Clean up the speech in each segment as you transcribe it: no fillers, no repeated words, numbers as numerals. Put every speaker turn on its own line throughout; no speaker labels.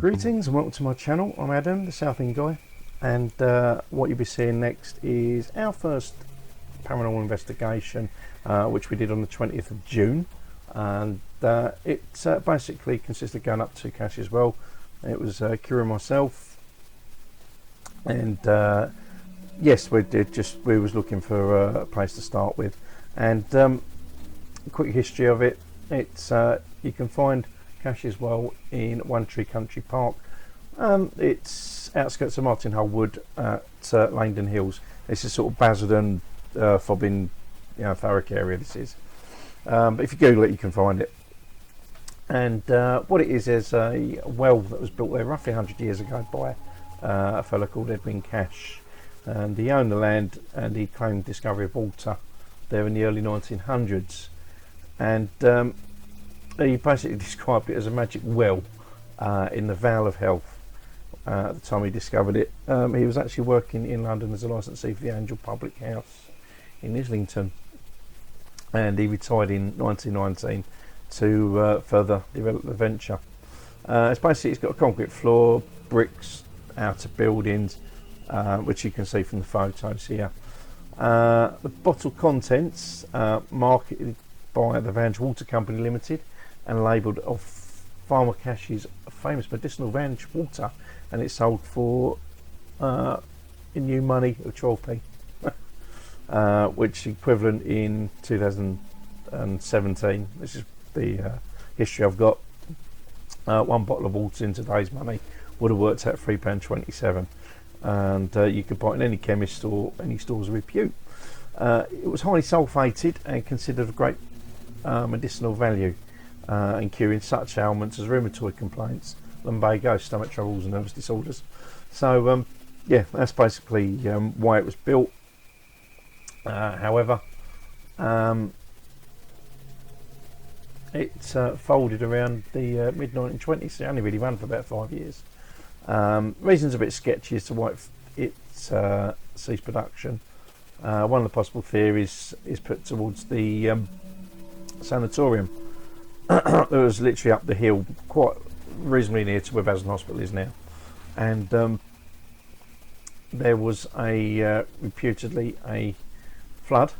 Greetings and welcome to my channel. I'm Adam, the South End guy, and what you'll be seeing next is our first paranormal investigation, which we did on the 20th of June, and it basically consisted of going up to caches. Well, it was Kira and myself, and yes, we was looking for a place to start with, and quick history of it. It's you can find caches well in One Tree Country Park. It's outskirts of Martin Hull Wood at Langdon Hills. This is sort of Basildon, Fobbing, Thurrock area. This is, but if you Google it, you can find it. And what it is a well that was built there roughly 100 years ago by a fella called Edwin Cash, and he owned the land and he claimed discovery of water there in the early 1900s, and he basically described it as a magic well in the Vale of Health at the time he discovered it. He was actually working in London as a licensee for the Angel Public House in Islington, and he retired in 1919 to further develop the venture. It's got a concrete floor, bricks, outer buildings, which you can see from the photos here. The bottle contents marketed by the Vange Water Company Limited and labelled of Farmer Cash's famous medicinal Vange water, and it's sold for in new money of 12p, which is equivalent in 2017. This is the history I've got. One bottle of water in today's money would have worked out £3.27, and you could buy it in any chemist or any stores of repute. It was highly sulphated and considered of great medicinal value in curing such ailments as rheumatoid complaints, lumbago, stomach troubles and nervous disorders. So yeah, that's basically why it was built. However, it folded around the mid-1920s, so it only really ran for about 5 years. Reasons a bit sketchy as to why it ceased production. One of the possible theories is put towards the sanatorium that was literally up the hill, quite reasonably near to where Basildon Hospital is now, and there was a reputedly a flood,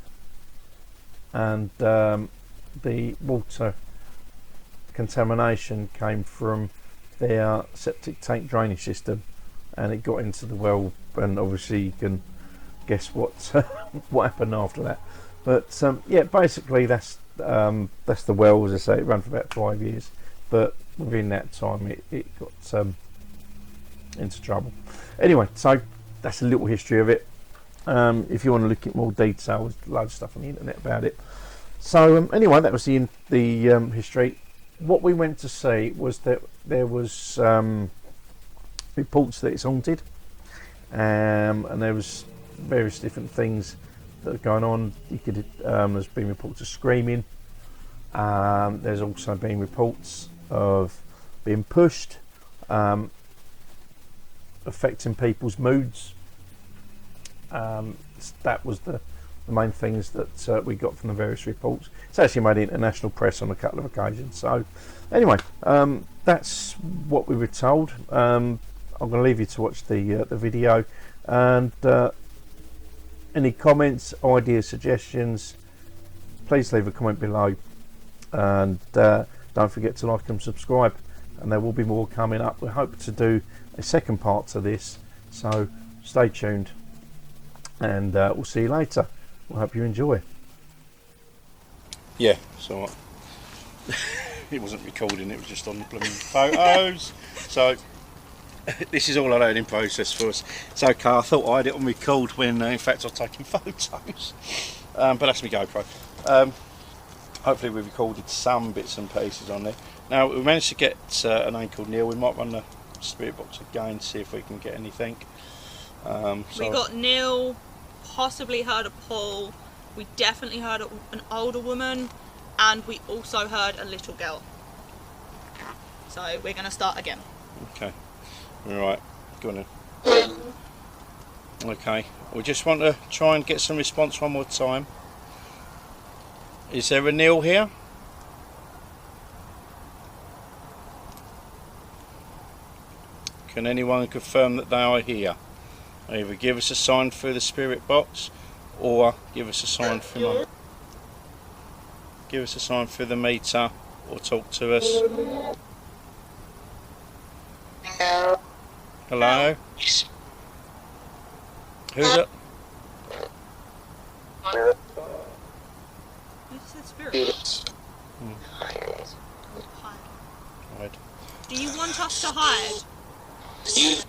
and the water contamination came from their septic tank drainage system, and it got into the well, and obviously you can guess what what happened after that. But yeah, basically that's the well. As I say, it ran for about 5 years, but within that time it got into trouble. Anyway, so that's a little history of it. If you want to look at more detail, there's loads of stuff on the internet about it. So anyway, that was the history. What we went to see was that there was reports that it's haunted, and there was various different things that are going on. You could there's been reports of screaming. There's also been reports of being pushed, affecting people's moods. That was the main things that we got from the various reports. It's actually made international press on a couple of occasions. So anyway, that's what we were told. I'm going to leave you to watch the video, and any comments, ideas, suggestions, please leave a comment below, and don't forget to like and subscribe, and there will be more coming up. We hope to do a second part to this, so stay tuned, and we'll see you later. We hope you enjoy. Yeah, so it wasn't recording, it was just on the blooming photos. So this is all a learning process for us. It's okay, I thought I had it on record when in fact I was taking photos, but that's my GoPro. Hopefully we recorded some bits and pieces on there. Now we managed to get a name called Neil. We might run the spirit box again to see if we can get anything.
We got Neil, possibly heard a Paul, we definitely heard an older woman, and we also heard a little girl. So we're going to start again. Okay.
Right, go on then. Okay, we just want to try and get some response one more time. Is there a Neil here?
Can anyone confirm that they are here? Either give us a sign through the spirit box, or give us a sign from the meter, or talk to us. Hello? Who's it?
You said spirit.
Hide.
Do you want us to hide?
Feeling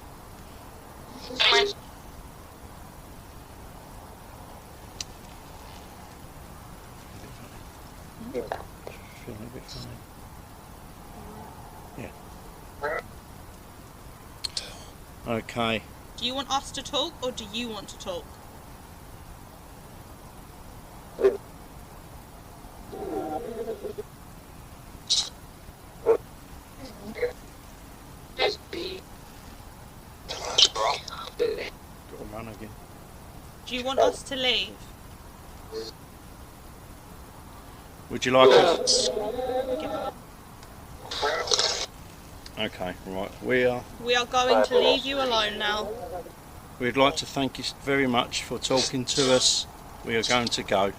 a bit funny. Yeah. Okay.
Do you want us to talk, or do you want to talk?
Got to run again.
Do you want us to leave?
Would you like us? Okay, right. We are
going to leave you alone now.
We'd like to thank you very much for talking to us. We are going to go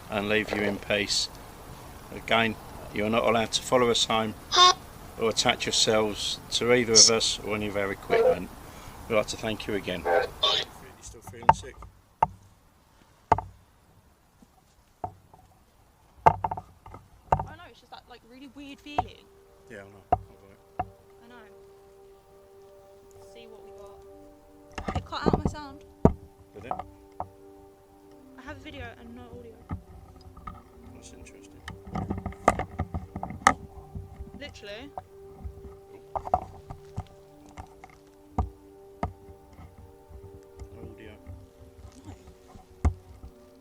and leave you in peace. Again, you're not allowed to follow us home or attach yourselves to either of us or any of our equipment. We'd like to thank you again. You still feeling sick?
I know, it's just that like really weird feeling.
Yeah, I know.
I know. Let's see what we got. It cut out my sound.
Did it?
I have a video and no audio.
That's interesting.
Literally.
Audio.
No.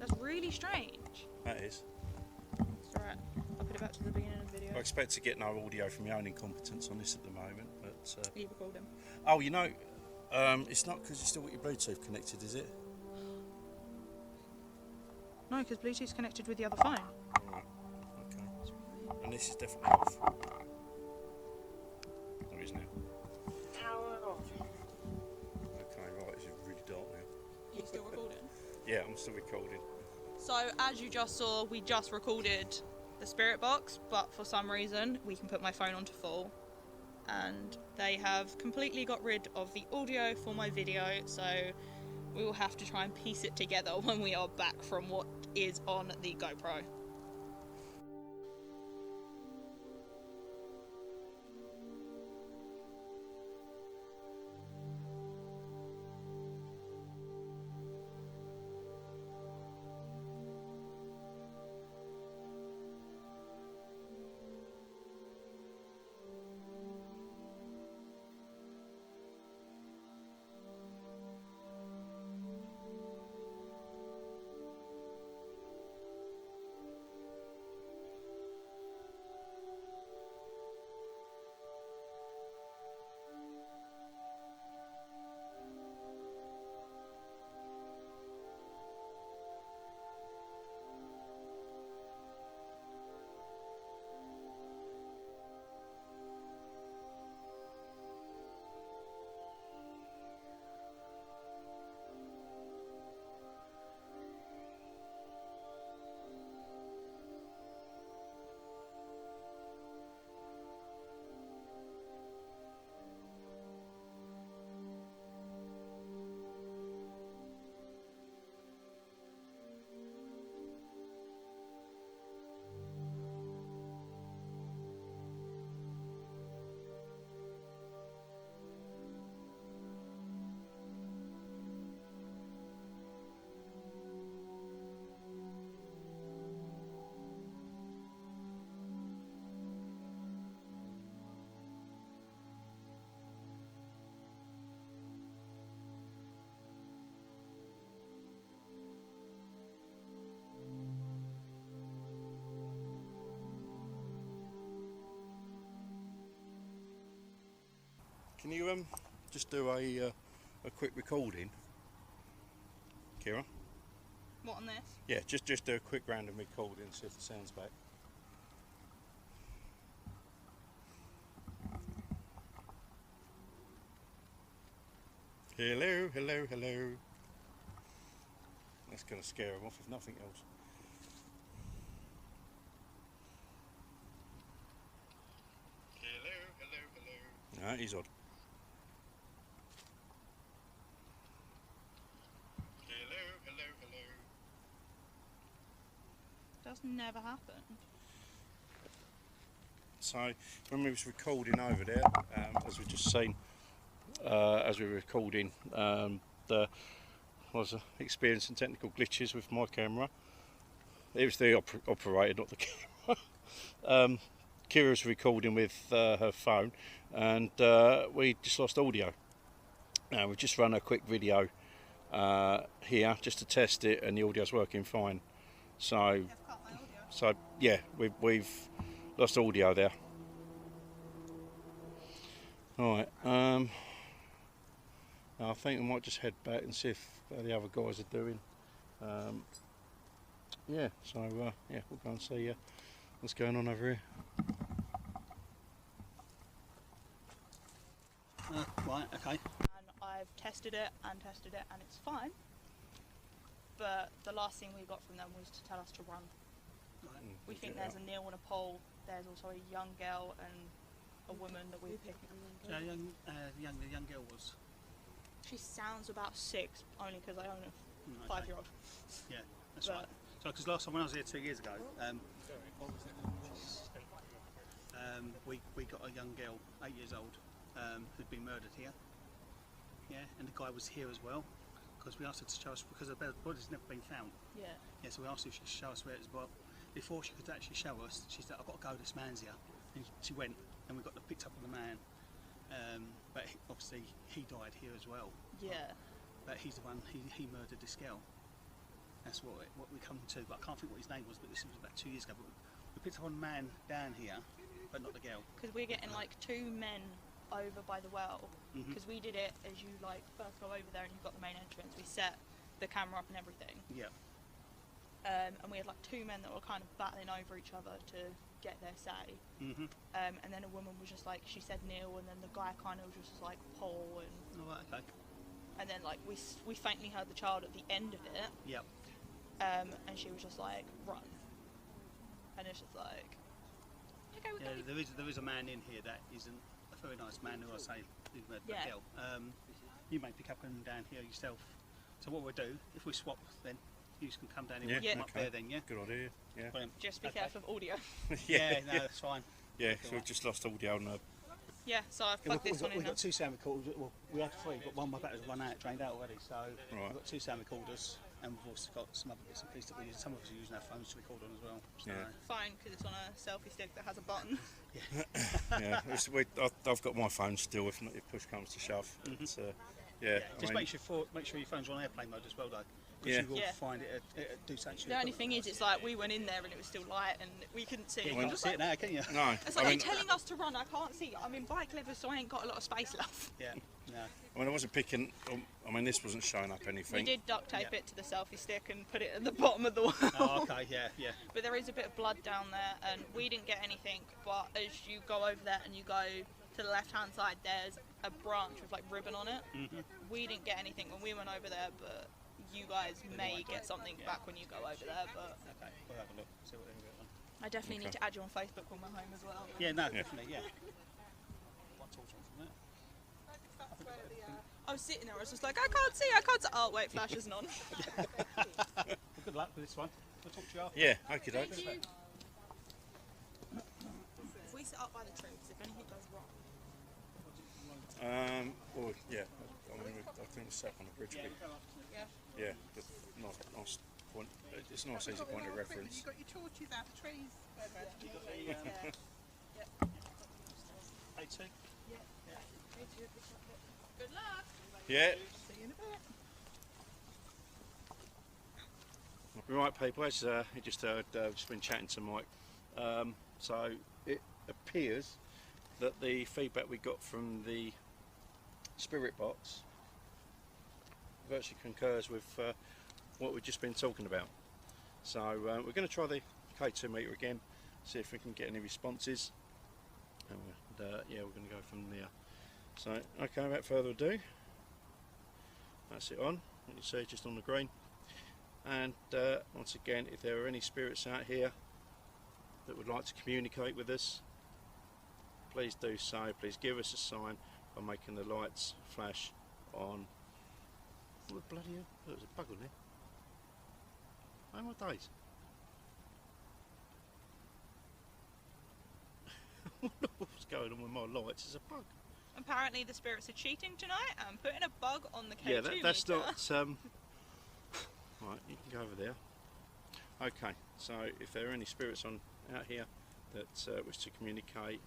That's really strange.
That is.
It's alright. I'll put it back to the beginning of the video.
I expect to get no audio from your own incompetence on this at the moment, but...
You recalled him.
Oh, you know, it's not because you still got your Bluetooth connected, is it?
No, because Bluetooth's connected with the other phone.
Right. Okay. And this is definitely off. There is now. Okay, right, it's really dark now.
Are you still recording?
Yeah, I'm still recording.
So, as you just saw, we just recorded the spirit box, but for some reason, we can put my phone onto full. And they have completely got rid of the audio for my video, so we will have to try and piece it together when we are back from what is on the GoPro.
Can you just do a quick recording, Kira?
What, on this?
Yeah, just do a quick random recording, see if the sound's back. Hello, hello, hello. That's going to scare him off if nothing else. Hello, hello, hello. No, he's odd. Hello, hello, hello.
Does never happen.
So when we was recording over there, as we've just seen, as we were recording, there was experiencing technical glitches with my camera. It was the operator, not the camera. Kira was recording with her phone, and we just lost audio. Now we've just run a quick video here just to test it, and the audio's working fine. So yeah, we've lost audio there. Alright, I think we might just head back and see if the other guys are doing. Yeah, so yeah, we'll go and see what's going on over here. Right, okay.
And I've tested it and it's fine. But the last thing we got from them was to tell us to run.
Right.
We think there's a Neil on a pole. There's also a young girl and a woman that we're picking.
So the young girl was.
She sounds about 6, only because I own a 5-year-old.
Yeah, that's right. So because last time when I was here 2 years ago, we got a young girl, 8 years old, who'd been murdered here. Yeah, and the guy was here as well. Because we asked her to show us, because her body's never been found.
Yeah.
Yeah, so we asked her if she could show us where it is. But before she could actually show us, she said, "I've got to go, this man's here." And she went, and we got picked up on the man. But obviously he died here as well.
Yeah.
But he's the one, he murdered this girl. That's what we come to. But I can't think what his name was, but this was about 2 years ago. But we picked up on a man down here, but not the girl.
Because we're getting like 2 men over by the well, because we did it as you like first go over there and you've got the main entrance. We set the camera up and everything.
Yeah.
And we had like 2 men that were kind of battling over each other to get their say. And then a woman was just like, she said Neil, and then the guy kind of was just like Paul, and
Oh, right, okay.
and then like we faintly heard the child at the end of it.
Yep.
And she was just like, run. And it's just like, okay,
Yeah, there is a man in here that isn't a very nice man who I say who murdered that girl. You may pick up him down here yourself. So what we'll do, if we swap, then you can come down here and come up there then, yeah?
Good idea, yeah.
Brilliant.
just be careful of audio.
Yeah, no, that's fine.
Yeah, so we've just lost audio on
Yeah, so I've plugged this one in
We've
now.
got 2 sound recorders. Well, we had 3, but one of my batteries run out, drained out already. So
Right.
we've got 2 sound recorders, and we've also got some other bits and pieces that we use. Some of us are using our phones to record on as well. So.
Yeah.
Fine, because it's on a selfie stick that has a button.
yeah, I've got my phone still if push comes to shove. But, yeah,
Just make sure your phone's on airplane mode as well, though. Because you will find it do something.
The only thing is, it's like we went in there and it was still light and we couldn't see.
You can't see it now, can you?
No.
It's like they're telling us to run. I can't see. I'm in bike leather, so I ain't got a lot of space left.
Yeah. No.
I mean, I wasn't picking. I mean, this wasn't showing up anything.
We did duct tape it to the selfie stick and put it at the bottom of the well.
Oh, okay. Yeah.
But there is a bit of blood down there, and we didn't get anything. But as you go over there and you go to the left-hand side, there's a branch with like ribbon on it. We didn't get anything when we went over there, but you guys may get something back when you go over there. But
Okay, we'll have a look. See what they're doing.
I definitely need to add you on Facebook when we're home as well.
Yeah, no, definitely, yeah. One torch on from there.
I was sitting there, I was just like, I can't see. Oh, wait, flash isn't on.
Well, good luck with this one. We'll talk to you after.
Yeah, okay,
Thank you. If we sit up by the tree, because if anything goes wrong.
Well, yeah. I mean, I think we sat on the bridge.
Yeah.
Yeah, but nice point. It's a nice, easy point of reference.
You got your torches out of trees.
Yeah.
Hey, two.
Good luck.
Yeah.
See you in a bit.
Right, people. As you just heard, just been chatting to Mike. So it appears that the feedback we got from the spirit box virtually concurs with what we've just been talking about. So we're going to try the K2 meter again, see if we can get any responses, and yeah, we're going to go from there. So okay, without further ado, That's it on. You can see just on the green. And once again, if there are any spirits out here that would like to communicate with us, please do so. Please give us a sign by making the lights flash on. What the bloody hell? There's a bug on there. Oh my days. I wonder what's going on with my lights. There's a bug.
Apparently the spirits are cheating tonight and putting a bug on the K2
Yeah, that's
meter.
not... Right, you can go over there. Okay, so if there are any spirits out here that wish to communicate,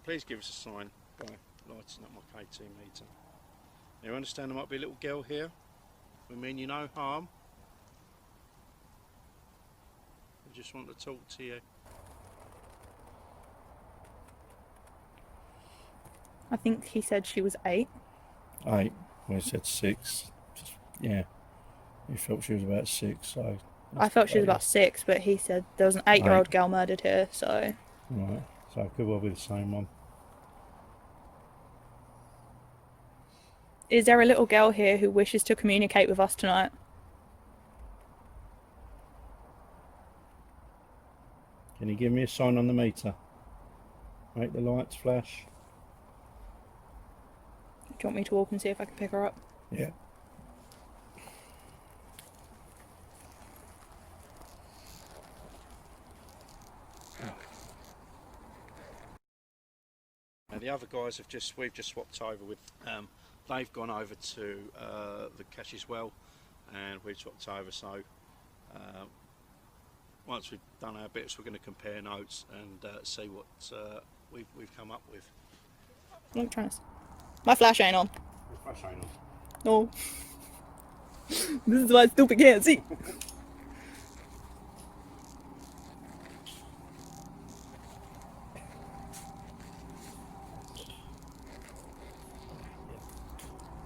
please give us a sign by lighting up my K2 meter. Now, you understand there might be a little girl here. We mean you no harm. We just want to talk to you.
I think he said she was 8.
8. Well, he said 6. Yeah. He felt she was about 6, so...
I felt she was about 6, but he said there was an 8-year-old girl murdered here, so...
Right, so it could well be the same one.
Is there a little girl here who wishes to communicate with us tonight?
Can you give me a sign on the meter? Make the lights flash.
Do you want me to walk and see if I can pick her up?
Yeah. Now the other guys we've just swapped over with, they've gone over to the Cash's Well, and we've swapped over, so once we've done our bits we're going to compare notes and see what we've come up with.
I'm trying to... My flash ain't on.
Your flash ain't on.
No. This is why stupid can't see.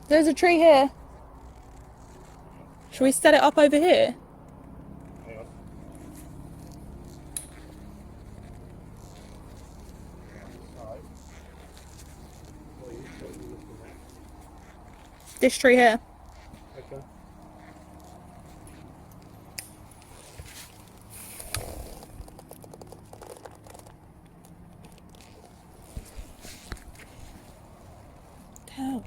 There's a tree here. Should we set it up over here?
Hang on.
This tree here.
Okay.
Hell.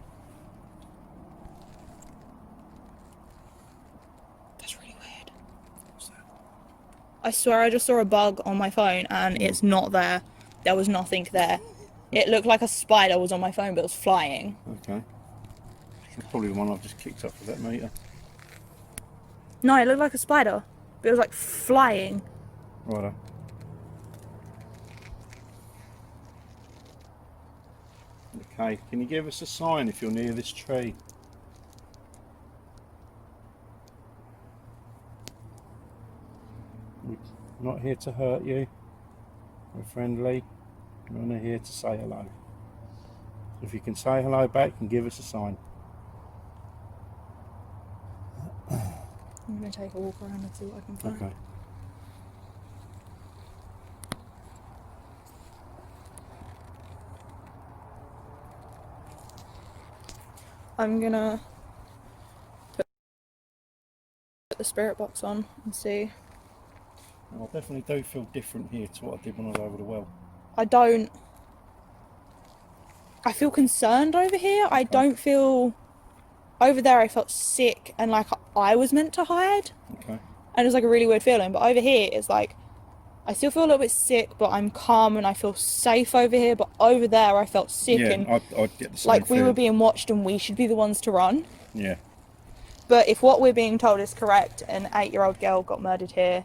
That's really weird. I swear I just saw a bug on my phone and it's not there. There was nothing there. It looked like a spider was on my phone but it was flying.
Okay. That's probably the one I've just kicked up with that meter.
No, it looked like a spider, but it was like flying.
Righto. Okay, can you give us a sign if you're near this tree? We're not here to hurt you. We're friendly. We're only here to say hello. So if you can say hello back and give us a sign.
I'm going to take a walk around and see what I can find.
Okay.
I'm going to put the spirit box on and see.
I definitely do feel different here to what I did when I was over the well.
I feel concerned over here. I don't feel... Over there I felt sick and like I was meant to hide.
Okay.
And it was like a really weird feeling. But over here it's like, I still feel a little bit sick, but I'm calm and I feel safe over here. But over there I felt sick and
I'd get the same
like we
feel.
were being watched and we should be the ones to run.
Yeah.
But if what we're being told is correct, an 8-year-old girl got murdered here,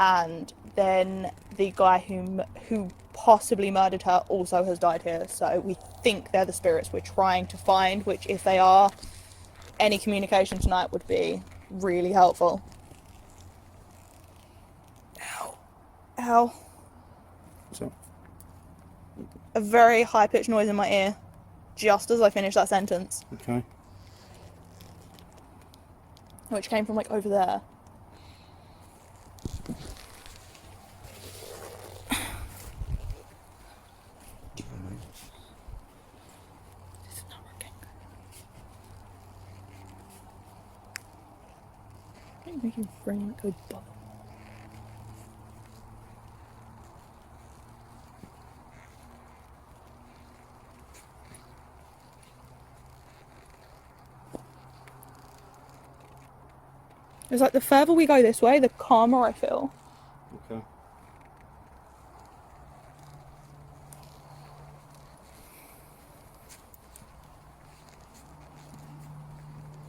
and then the guy who possibly murdered her also has died here. So we think they're the spirits we're trying to find, which if they are, any communication tonight would be really helpful. Ow. Ow.
So.
A very high-pitched noise in my ear, just as I finished that sentence.
Okay.
Which came from like over there. This is not working. Make him bring that good bottle. It's like the further we go this way, the calmer I feel.
Okay.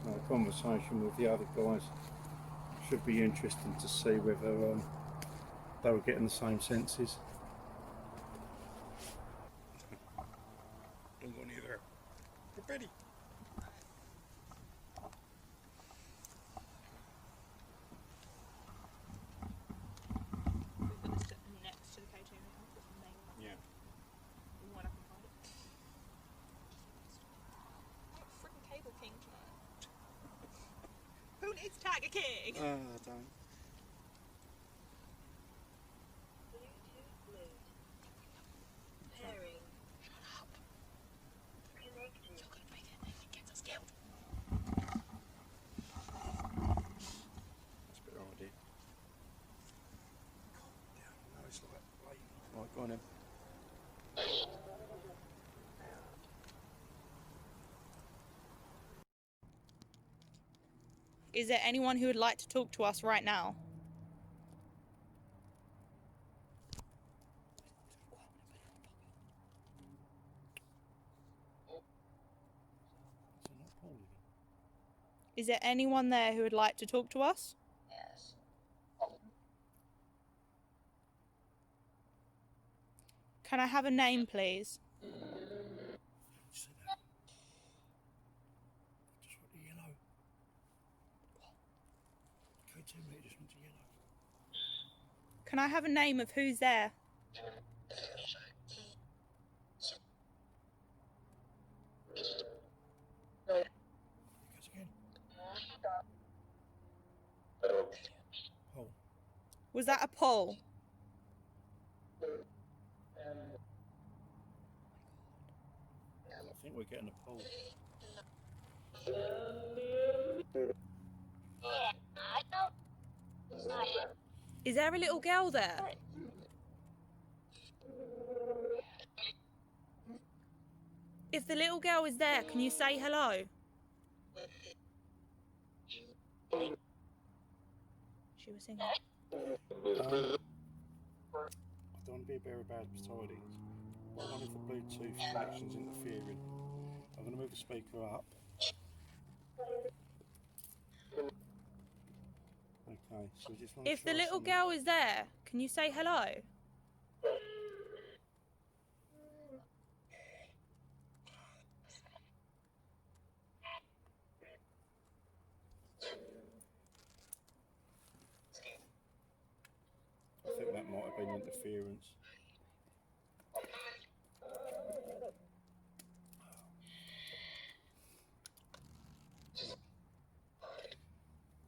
A conversation with the other guys should be interesting to see whether they were getting the same senses. Don't go near there. Betty.
We're going to sit next to the cage and put the name on it.
Yeah.
And when I can find it. Like freaking Cable King tonight. Who needs Tiger King?
I don't. Right, go on then.
Is there anyone who would like to talk to us right now? Is there anyone there who would like to talk to us?
Yes.
Can I have a name, please?
Just want the yellow. K2 mate just wants a yellow.
Can I have a name of who's there?
Because again. Oh.
Was that a poll?
I think we're getting a pull.
Is there a little girl there? If the little girl is there, can you say hello? She was singing.
I don't want to be a bearer of bad tidings. I wonder if the Bluetooth connection's interfering. I'm going to move the speaker up. Okay, so we just want to
If the little girl is there, can you say hello?
I think that might have been interference.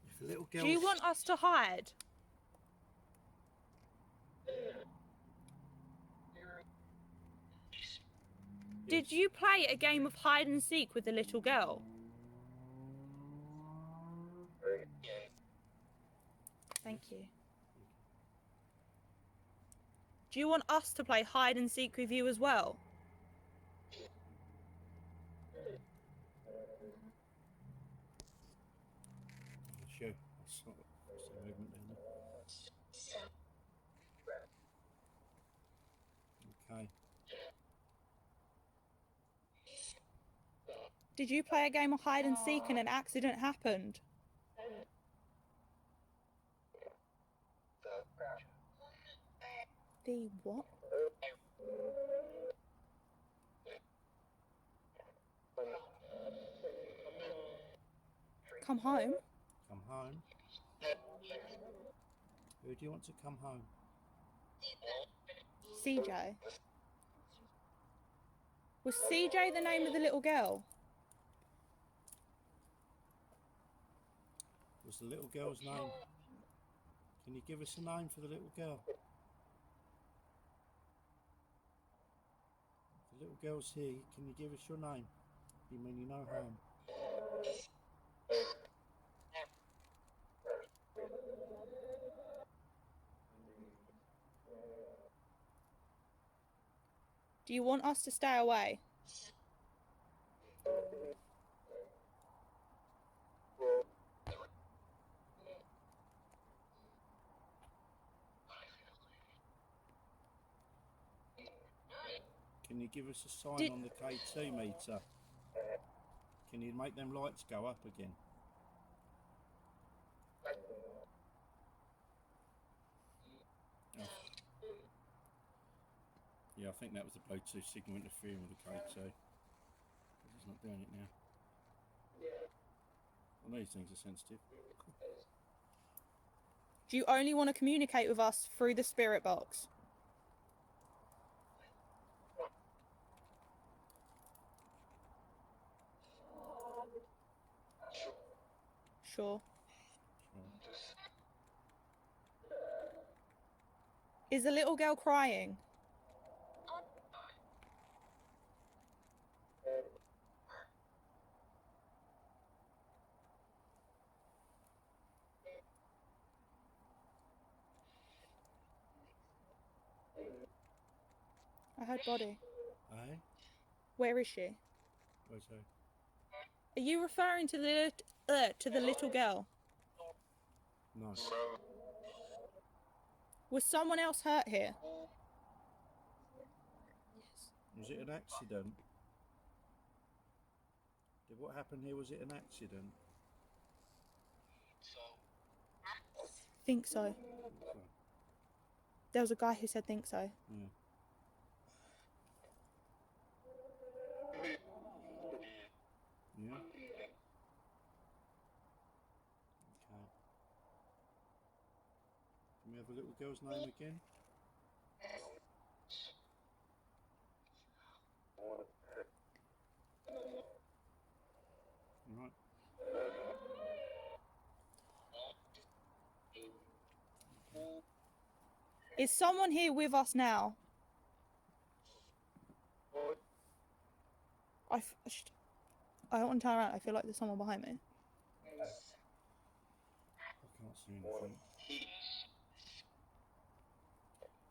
If the little girl.
Do you want us to hide? Did you play a game of hide and seek with the little girl? Thank you. Do you want us to play hide and seek with you as well?
Sure. That's not the movement down there. Okay.
Did you play a game of hide and seek and an accident happened? The what? Come home?
Come home. Who do you want to come home?
CJ. Was CJ the name of the little girl?
What's the little girl's name? Can you give us a name for the little girl? The little girl's here. Can you give us your name? You mean you know her?
Do you want us to stay away?
Can you give us a sign on the K2 meter? Can you make them lights go up again? Oh. Yeah, I think that was the Bluetooth signal interfering with the K2. It's not doing it now. Well, these things are sensitive.
Do you only want to communicate with us through the spirit box? Sure. Is the little girl crying? I heard body.
Aye?
Where is she?
Where's her?
Are you referring to the little girl?
No.
Was someone else hurt here? Yes.
Was it an accident? What happened here? Was it an accident?
Think so. There was a guy who said think so.
Yeah. Yeah? Okay. Can we have the little girl's name again? Right.
Is someone here with us now? I don't want to turn around. I feel like there's someone behind me.
I can't see anything.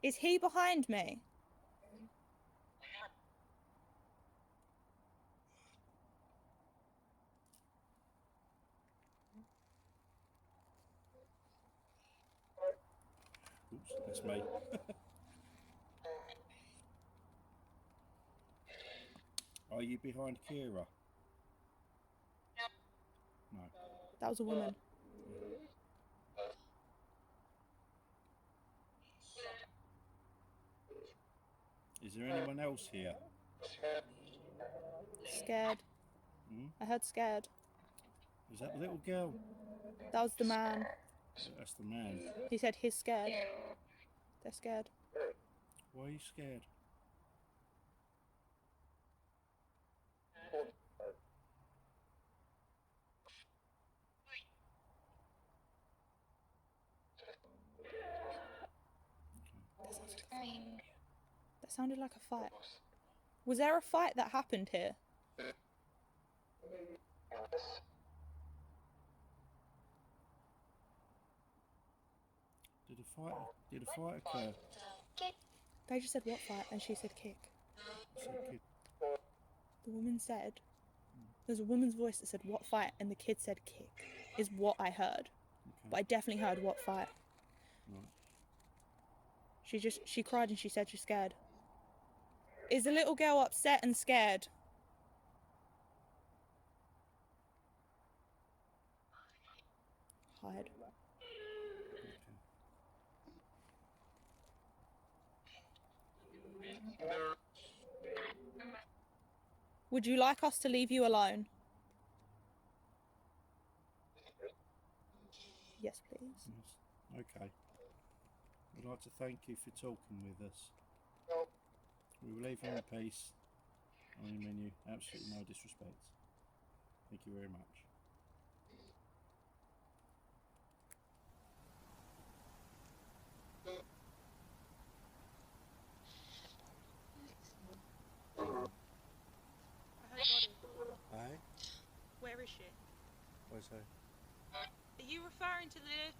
Is he behind me?
Oops, that's me. Are you behind Kira? No.
That was a woman.
Is there anyone else here?
Scared.
Hmm?
I heard scared.
Is that the little girl?
That was the man.
That's the man.
He said he's scared. They're scared.
Why are you scared?
That sounded like a fight. Was there a fight that happened here?
Did a fight occur?
They just said what fight and she said kick.
Kid.
The woman said, there's a woman's voice that said what fight and the kid said kick, is what I heard.
Okay.
But I definitely heard what fight.
Right.
She cried and she said she's scared. Is the little girl upset and scared? Hide. Would you like us to leave you alone? Yes, please.
Yes. Okay. I'd like to thank you for talking with us. We will leave you in peace. I mean you absolutely no disrespect. Thank you very much.
I heard body.
Aye?
Where is she?
Where's her?
Are you referring to the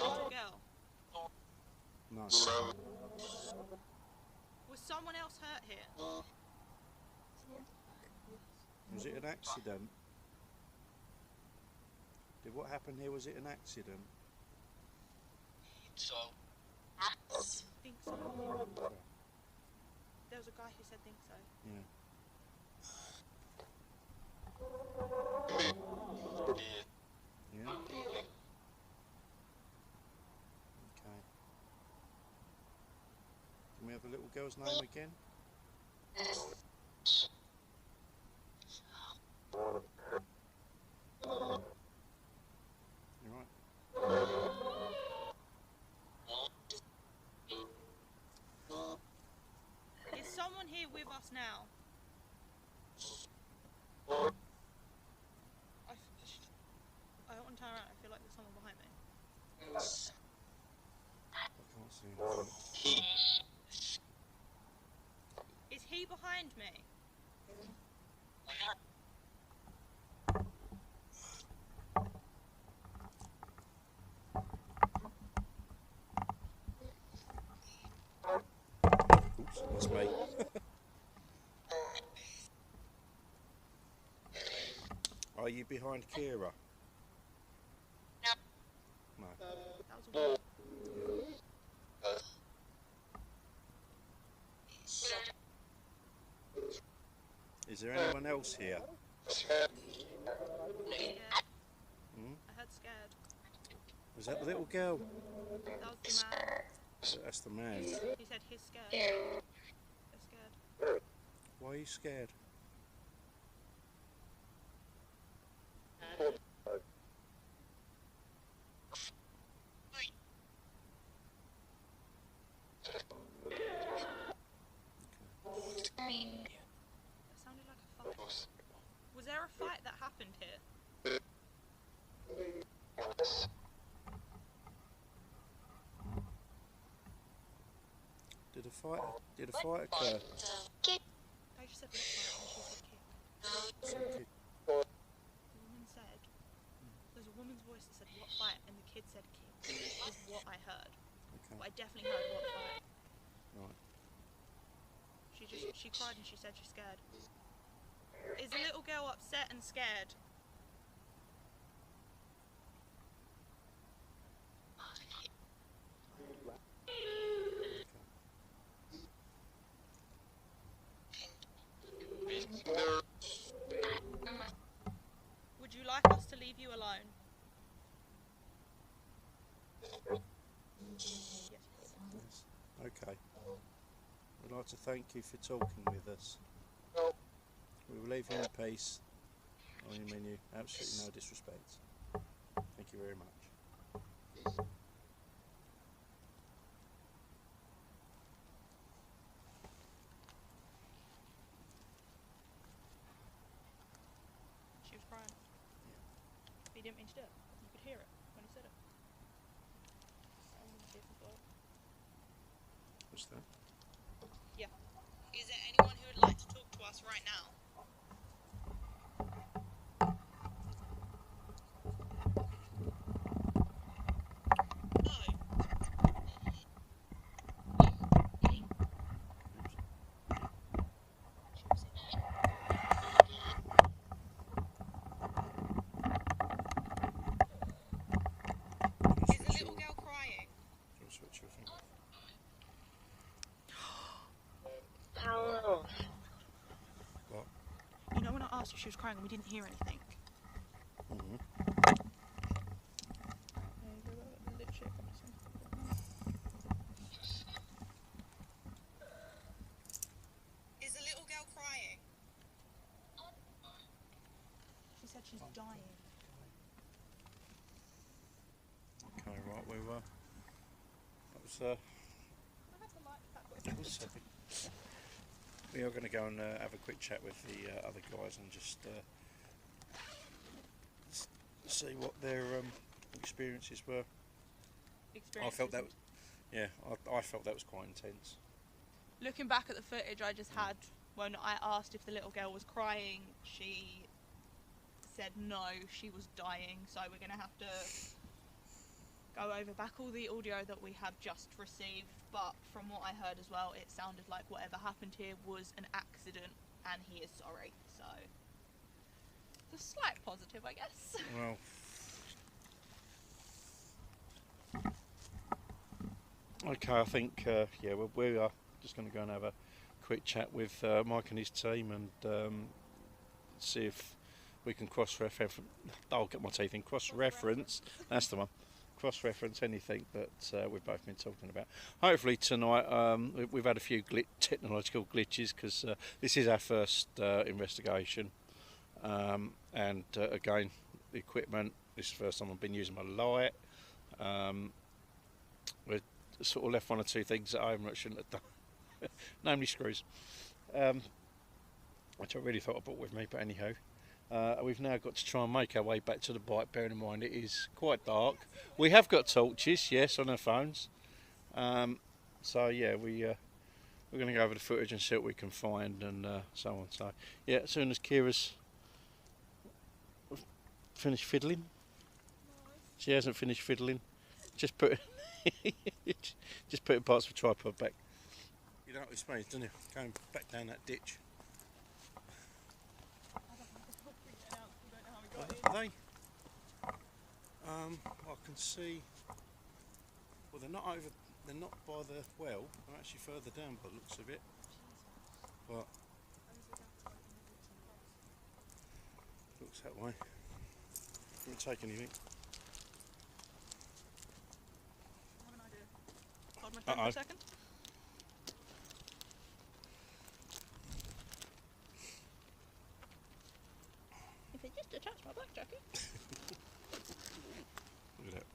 little girl?
No.
Was someone else hurt here?
Was it an accident? Did what happened here, was it an accident?
I think so. There was a guy who said think so.
Yeah. Yeah? Okay. Can we have the little girl's name again? You right?
Is someone here with us now? I don't want to turn around. I feel like there's someone behind me.
I can't see anything.
Is he behind me?
Oops, that's me. Are you behind Kira? No.
That was a woman.
Is there anyone else here?
Scared.
Hmm?
I heard scared.
Was that the little girl?
That was the man.
That's the man.
He said he's scared. They're scared.
Why are you scared?
That sounded like a fight. Was there a fight that happened here?
Did a fight occur?
I just said let's fight and she said kick.
Some kid-
The woman said, there's a woman's voice that said what fight and the kid said kick is what I heard.
Okay.
But I definitely heard what fight.
Right.
She cried and she said she's scared. Is the little girl upset and scared? Would you like us to leave you alone? Yes.
Yes. Okay. We'd like to thank you for talking with us. We will leave you in peace. I mean you absolutely no disrespect. Thank you very much.
She was crying. He didn't mean to do it. You could hear it when he said it. I'm gonna see if it's work.
What's that?
Yeah. Is there anyone who would like to talk to us right now? Is the little girl crying?
Do you want to switch your thing? What?
You know when I asked if she was crying and we didn't hear anything?
Mm-hmm.
Is the little girl crying? She said she's dying.
Okay, right, we were. That was we are going to go and have a quick chat with the other guys and just see what their experiences were. I felt that was, yeah, I felt that was quite intense.
Looking back at the footage I just had, when I asked if the little girl was crying, she said no, she was dying, so we're going to have to go over back all the audio that we have just received, but from what I heard as well, it sounded like whatever happened here was an accident and he is sorry. So, it's a slight positive, I guess.
Well, okay, I think, yeah, we are just going to go and have a quick chat with Mike and his team and see if we can cross-reference. I'll get my teeth in. Cross-reference. That's the one. Cross-reference anything that we've both been talking about. Hopefully tonight we've had a few technological glitches because this is our first investigation, and again, the equipment. This is the first time I've been using my light. We're sort of left one or two things at home that I shouldn't have done, namely screws, which I really thought I brought with me, but anyhow. We've now got to try and make our way back to the bike, bearing in mind it is quite dark. We have got torches, yes, on our phones. So yeah, we're going to go over the footage and see what we can find and so on. So yeah, as soon as Kira's finished fiddling, she hasn't finished fiddling, just put parts of the tripod back. You know what this means, don't you? Going back down that ditch. Are they? I can see. Well, they're not over. They're not by the well. They're actually further down by the looks of it. But looks that way. Didn't take anything.
I have an idea. Hold my phone for a second. If it just attached my black jacket.
Look at that.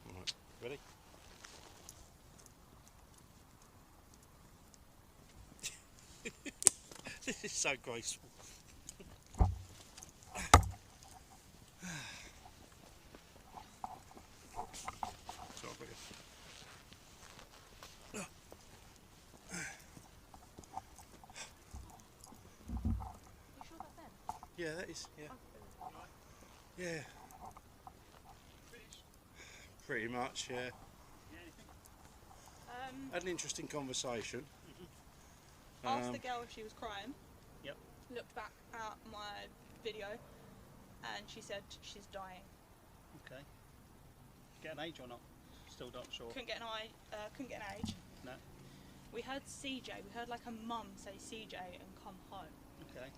Alright, ready? This is so graceful. Yeah, that is, yeah. Yeah. Pretty much, yeah. Had an interesting conversation.
Asked the girl if she was crying.
Yep.
Looked back at my video and she said she's dying.
Okay. Get an age or not? Still not sure.
Couldn't get an age.
No.
We heard CJ, we heard like a mum say CJ and come home.
Okay.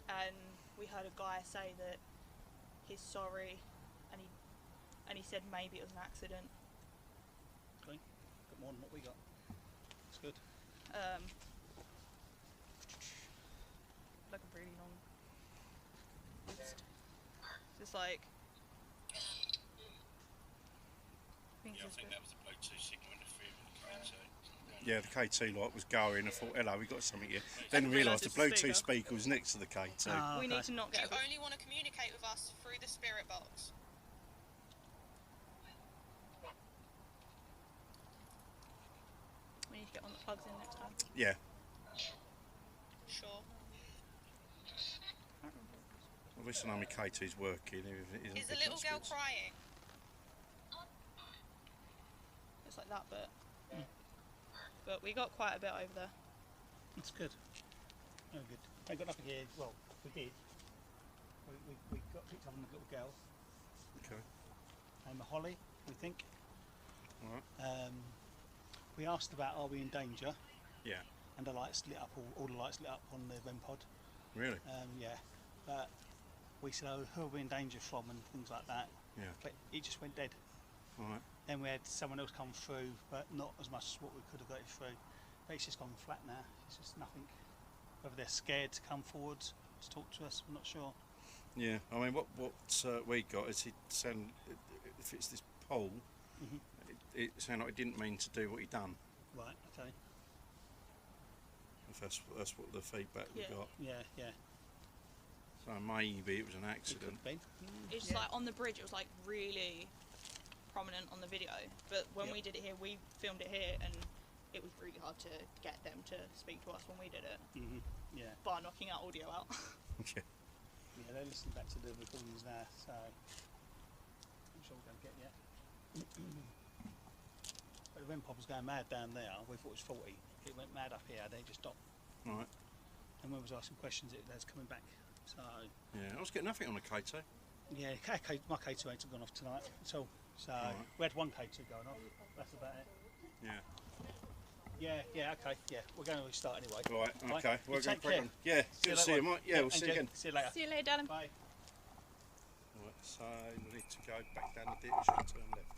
And we heard a guy say that he's sorry, and he said maybe it was an accident.
Okay. Got more than what we got. That's good.
Like a really long list. Just like.
I think that was the Bluetooth signal interfering with the KT. Yeah, the KT light was going. I thought, hello, we got something here. Then realised the Bluetooth speaker was next to the KT.
We need to not get.
You only want to communicate with us through the spirit box.
We need to get on the plugs in next time.
Yeah.
Sure.
At least I know my KT's working.
Is the little girl crying?
Just like that bit. But we got quite a bit over there.
That's good. Very good. They got nothing here. Well, we did. We got picked up on the little girl.
Okay.
And Holly, we think.
Alright.
We asked about are we in danger?
Yeah.
And the lights lit up. All the lights lit up on the REM pod.
Really?
Yeah. But we said, oh, who are we in danger from and things like that.
Yeah.
But it just went dead.
Alright.
Then we had someone else come through, but not as much as what we could have got it through. But it's just gone flat now. It's just nothing. Whether they're scared to come forward to talk to us, I'm not sure.
Yeah, I mean, what we got is if it's this pole, it sounded like he didn't mean to do what he done.
Right. Okay.
If that's what the feedback we got.
Yeah. Yeah.
So maybe it was an accident.
It could be.
It's just like on the bridge. It was like really prominent on the video, but when we did it here, we filmed it here, and it was really hard to get them to speak to us when we did it.
Yeah.
By knocking our audio out.
Okay.
Yeah, they're listening back to the recordings now, so I'm sure we're going to get yet. But the REM pod was going mad down there. We thought it was 40. It went mad up here. They just stopped.
Right.
And when we was asking questions, that's coming back. So.
Yeah, I was getting nothing on the K2.
Yeah, my K2 ain't gone off tonight at all. So we had one K2 going off. That's about it.
Yeah.
Yeah, okay, yeah. We're going to start anyway.
Right, okay.
Right.
We're
Take
going
care.
Yeah, good to see you, mate. Yeah, we'll see you again.
See you later.
See you later, darling.
Bye.
Right, so we need to go back down the ditch and turn left.